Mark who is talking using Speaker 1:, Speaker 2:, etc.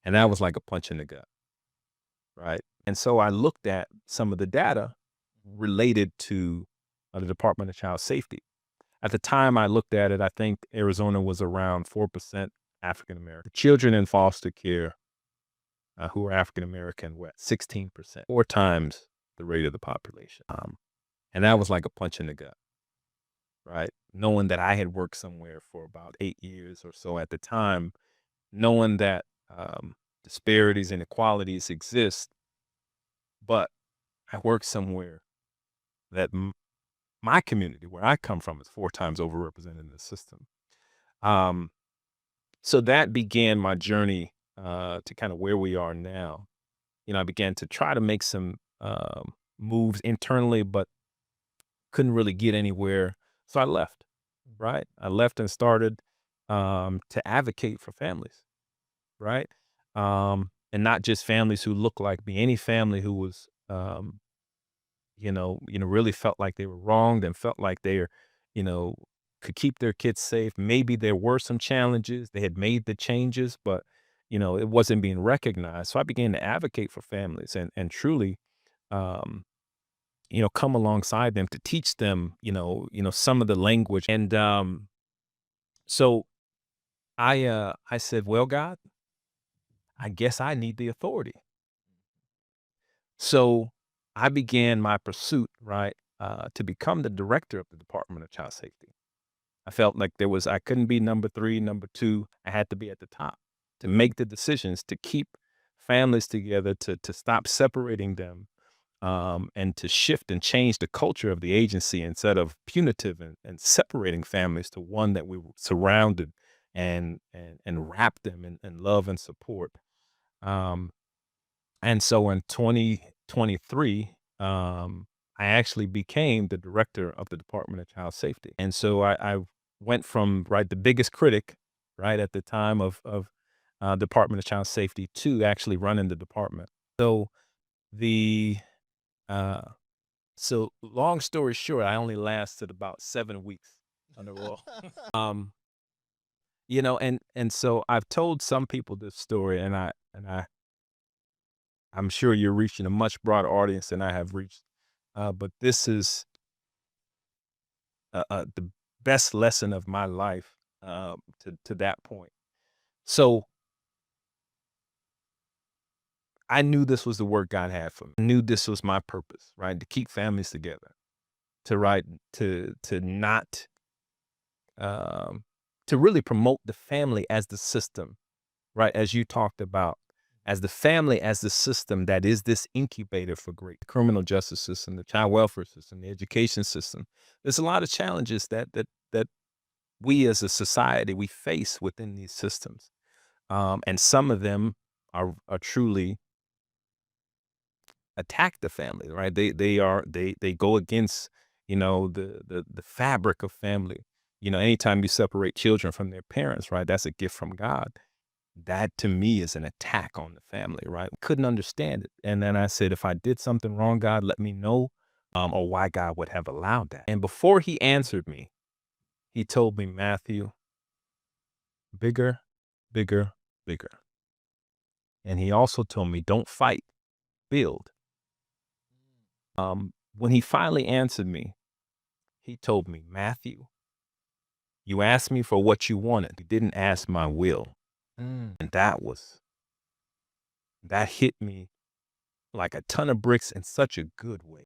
Speaker 1: And that was like a punch in the gut, right? And so I looked at some of the data related to the Department of Child Safety. At the time I looked at it, I think Arizona was around 4% African American. Children in foster care who are African American were at 16%, 4 times the rate of the population. And that was like a punch in the gut, right? Knowing that I had worked somewhere for about 8 years or so at the time, knowing that disparities and inequalities exist, but I work somewhere that my community, where I come from, is 4 times overrepresented in the system. Um, so that began my journey to kind of where we are now. I began to try to make some moves internally, but couldn't really get anywhere. So I left, right? I left and started to advocate for families, right? And not just families who look like me, any family who was, really felt like they were wronged and felt like they're, you know, could keep their kids safe. Maybe there were some challenges. They had made the changes, but it wasn't being recognized. So I began to advocate for families and truly, um, come alongside them to teach them, some of the language. And so I said, well, God, I guess I need the authority. So I began my pursuit, right, to become the director of the Department of Child Safety. I felt like I couldn't be number three, number two. I had to be at the top to make the decisions, to keep families together, to stop separating them, and to shift and change the culture of the agency instead of punitive and separating families to one that we were surrounded and wrap them in love and support. Um, and so in 2023, I actually became the director of the Department of Child Safety. And so I went from, right, the biggest critic, right, at the time of Department of Child Safety to actually running the department. So the uh, so long story short, I only lasted about 7 weeks on the role. Um, and so I've told some people this story, I'm sure you're reaching a much broader audience than I have reached. But this is the best lesson of my life to that point. So I knew this was the work God had for me. I knew this was my purpose, right? To keep families together, to right, to not um, to really promote the family as the system, right? As you talked about, as the family, as the system that is this incubator for great. The criminal justice system, the child welfare system, the education system. There's a lot of challenges that we as a society we face within these systems, and some of them are truly attack the family, right? They go against the fabric of family. Anytime you separate children from their parents, right? That's a gift from God. That to me is an attack on the family, right? Couldn't understand it. And then I said, if I did something wrong, God, let me know, or why God would have allowed that. And before he answered me, he told me, Matthew, bigger, bigger, bigger. And he also told me, don't fight, build. When he finally answered me, he told me, Matthew, you asked me for what you wanted. You didn't ask my will. And that hit me like a ton of bricks in such a good way.